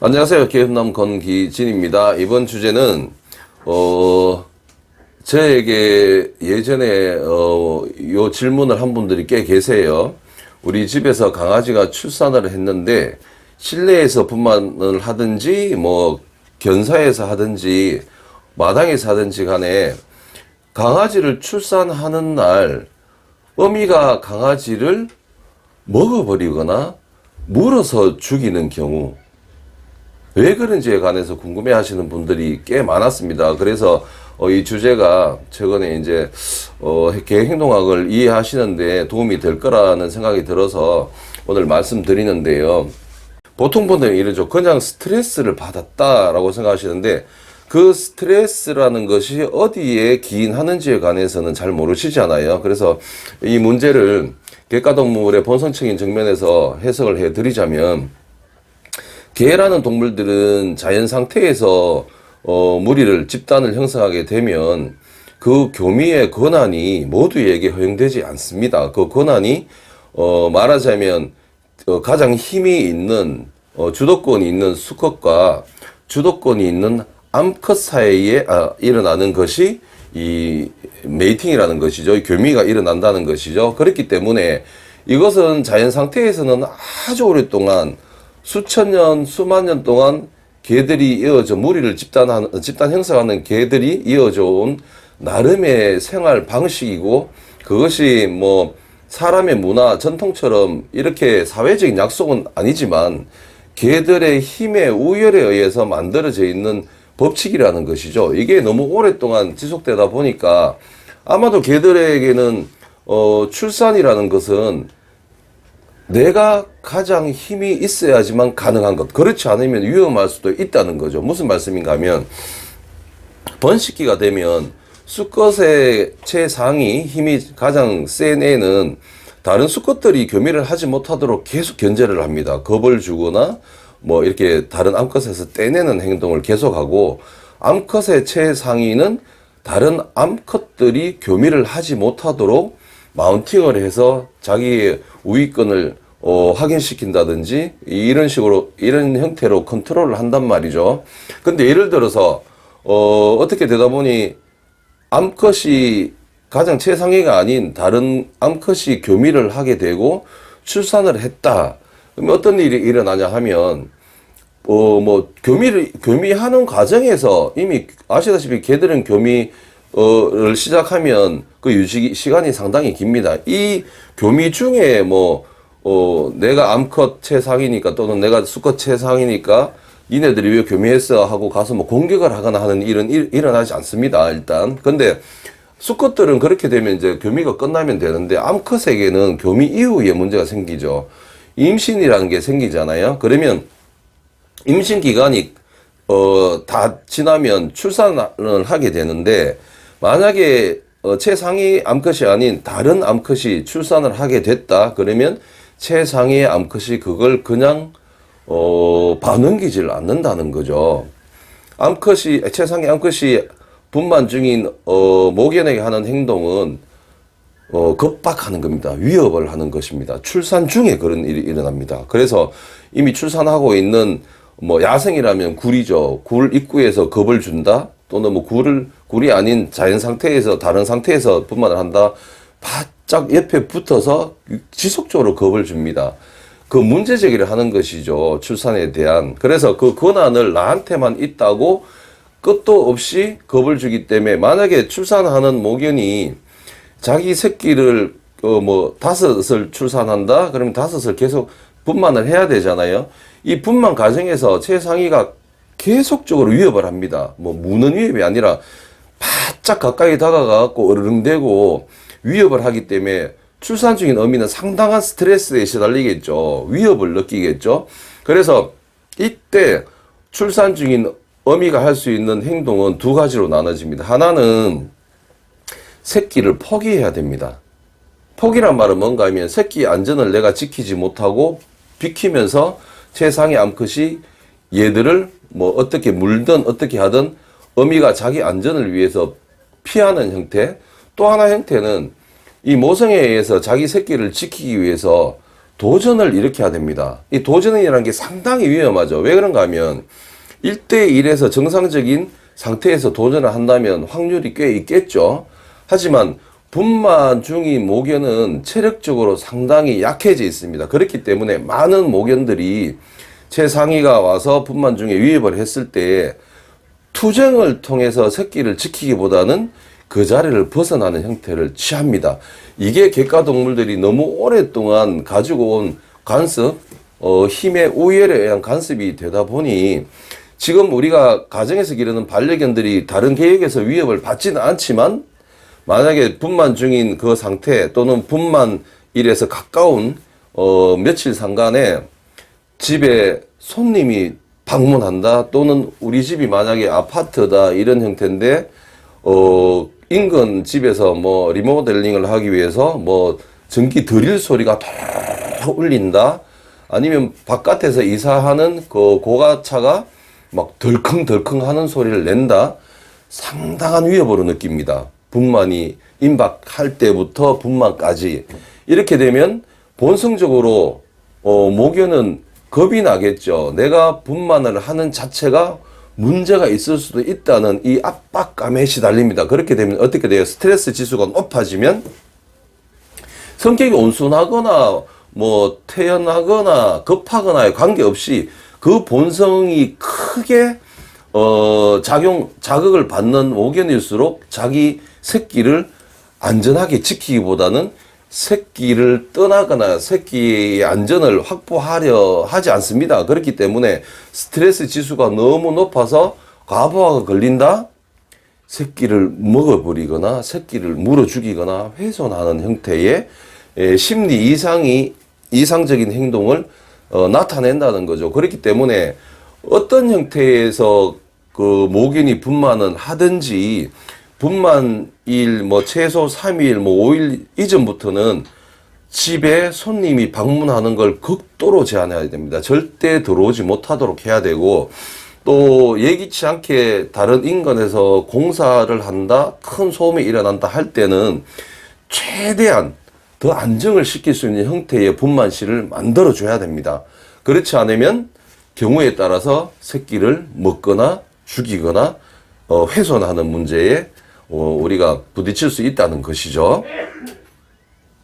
안녕하세요. 개hun남 권기진입니다. 이번 주제는 저에게 예전에 요 질문을 한 분들이 꽤 계세요. 우리 집에서 강아지가 출산을 했는데 실내에서 분만을 하든지 뭐 견사에서 하든지 마당에서 하든지 간에 강아지를 출산하는 날 어미가 강아지를 먹어버리거나 물어서 죽이는 경우 왜 그런지에 관해서 궁금해 하시는 분들이 꽤 많았습니다. 그래서 이 주제가 최근에 이제 계획행동학을 이해하시는데 도움이 될 거라는 생각이 들어서 오늘 말씀드리는데요. 보통 분들은 이러죠. 그냥 스트레스를 받았다라고 생각하시는데 그 스트레스라는 것이 어디에 기인하는지에 관해서는 잘 모르시잖아요. 그래서 이 문제를 객가동물의 본성적인 측면에서 해석을 해드리자면, 개라는 동물들은 자연 상태에서 무리를 집단을 형성하게 되면 그 교미의 권한이 모두에게 허용되지 않습니다. 그 권한이 말하자면 가장 힘이 있는 주도권이 있는 수컷과 주도권이 있는 암컷 사이에 일어나는 것이 이 메이팅이라는 것이죠. 이 교미가 일어난다는 것이죠. 그렇기 때문에 이것은 자연 상태에서는 아주 오랫동안 수천 년, 수만 년 동안 개들이 이어져 무리를 집단 형성하는 개들이 이어져 온 나름의 생활 방식이고, 그것이 뭐 사람의 문화, 전통처럼 이렇게 사회적인 약속은 아니지만 개들의 힘의 우열에 의해서 만들어져 있는 법칙이라는 것이죠. 이게 너무 오랫동안 지속되다 보니까 아마도 개들에게는 출산이라는 것은 내가 가장 힘이 있어야지만 가능한 것, 그렇지 않으면 위험할 수도 있다는 거죠. 무슨 말씀인가 하면, 번식기가 되면 수컷의 최상위 힘이 가장 센 애는 다른 수컷들이 교미를 하지 못하도록 계속 견제를 합니다. 겁을 주거나 뭐 이렇게 다른 암컷에서 떼내는 행동을 계속하고, 암컷의 최상위는 다른 암컷들이 교미를 하지 못하도록 마운팅을 해서 자기의 우위권을 확인시킨다든지 이런 식으로, 이런 형태로 컨트롤을 한단 말이죠. 근데 예를 들어서 어떻게 되다 보니 암컷이 가장 최상위가 아닌 다른 암컷이 교미를 하게 되고 출산을 했다. 그러면 어떤 일이 일어나냐 하면 뭐 교미하는 과정에서 이미 아시다시피 개들은 교미를 시작하면 그 유지 시간이 상당히 깁니다. 이 교미 중에 내가 암컷 최상이니까 또는 내가 수컷 최상이니까 니네들이 왜 교미했어 하고 가서 뭐 공격을 하거나 하는 일은 일어나지 않습니다, 일단. 근데 수컷들은 그렇게 되면 이제 교미가 끝나면 되는데, 암컷에게는 교미 이후에 문제가 생기죠. 임신이라는 게 생기잖아요. 그러면 임신 기간이 다 지나면 출산을 하게 되는데, 만약에 최상위 암컷이 아닌 다른 암컷이 출산을 하게 됐다 그러면 최상위의 암컷이 그걸 그냥 봐넘기질 않는다는 거죠. 최상위 암컷이 분만 중인 모견에게 하는 행동은 겁박하는 겁니다. 위협을 하는 것입니다. 출산 중에 그런 일이 일어납니다. 그래서 이미 출산하고 있는 야생이라면 굴이죠. 굴 입구에서 겁을 준다, 또는 굴이 아닌 자연 상태에서 다른 상태에서 분만을 한다, 바짝 옆에 붙어서 지속적으로 겁을 줍니다. 그 문제 제기를 하는 것이죠, 출산에 대한. 그래서 그 권한을 나한테만 있다고 끝도 없이 겁을 주기 때문에, 만약에 출산하는 모견이 자기 새끼를 5을 출산한다 그러면 5을 계속 분만을 해야 되잖아요. 이 분만 과정에서 최상위가 계속적으로 위협을 합니다. 무는 위협이 아니라 바짝 가까이 다가가고 으르릉대고 위협을 하기 때문에 출산 중인 어미는 상당한 스트레스에 시달리겠죠. 위협을 느끼겠죠. 그래서 이때 출산 중인 어미가 할 수 있는 행동은 두 가지로 나눠집니다. 하나는 새끼를 포기해야 됩니다. 포기란 말은 뭔가 하면, 새끼 안전을 내가 지키지 못하고 비키면서 최상위 암컷이 얘들을 어떻게 물든 어떻게 하든 어미가 자기 안전을 위해서 피하는 형태. 또 하나 형태는 이 모성에 의해서 자기 새끼를 지키기 위해서 도전을 일으켜야 됩니다. 이 도전이라는 게 상당히 위험하죠. 왜 그런가 하면 1대1에서 정상적인 상태에서 도전을 한다면 확률이 꽤 있겠죠. 하지만 분만 중인 모견은 체력적으로 상당히 약해져 있습니다. 그렇기 때문에 많은 모견들이 최상위가 와서 분만 중에 유입을 했을 때 투쟁을 통해서 새끼를 지키기보다는 그 자리를 벗어나는 형태를 취합니다. 이게 객가동물들이 너무 오랫동안 가지고 온 관습, 힘의 우열에 의한 관습이 되다 보니 지금 우리가 가정에서 기르는 반려견들이 다른 계획에서 위협을 받지는 않지만 만약에 분만 중인 그 상태 또는 분만일에서 가까운 며칠 상간에 집에 손님이 방문한다 또는 우리 집이 만약에 아파트다 이런 형태인데 인근 집에서 뭐 리모델링을 하기 위해서 뭐 전기 드릴 소리가 더 울린다 아니면 바깥에서 이사하는 그 고가차가 막 덜컹덜컹 하는 소리를 낸다 상당한 위협으로 느낍니다. 분만이 임박할 때부터 분만까지 이렇게 되면 본성적으로 모견은 겁이 나겠죠. 내가 분만을 하는 자체가 문제가 있을 수도 있다는 이 압박감에 시달립니다. 그렇게 되면 어떻게 돼요? 스트레스 지수가 높아지면 성격이 온순하거나 뭐 태연하거나 급하거나에 관계없이 그 본성이 크게 자극을 받는 모견일수록 자기 새끼를 안전하게 지키기보다는 새끼를 떠나거나 새끼의 안전을 확보하려 하지 않습니다. 그렇기 때문에 스트레스 지수가 너무 높아서 과부하가 걸린다? 새끼를 먹어버리거나 새끼를 물어 죽이거나 훼손하는 형태의 심리 이상적인 행동을 나타낸다는 거죠. 그렇기 때문에 어떤 형태에서 그 모견이 분만은 하든지 분만일 뭐 최소 3일 뭐 5일 이전부터는 집에 손님이 방문하는 걸 극도로 제한해야 됩니다. 절대 들어오지 못하도록 해야 되고 또 예기치 않게 다른 인근에서 공사를 한다, 큰 소음이 일어난다 할 때는 최대한 더 안정을 시킬 수 있는 형태의 분만실을 만들어 줘야 됩니다. 그렇지 않으면 경우에 따라서 새끼를 먹거나 죽이거나 훼손하는 문제에 우리가 부딪힐 수 있다는 것이죠.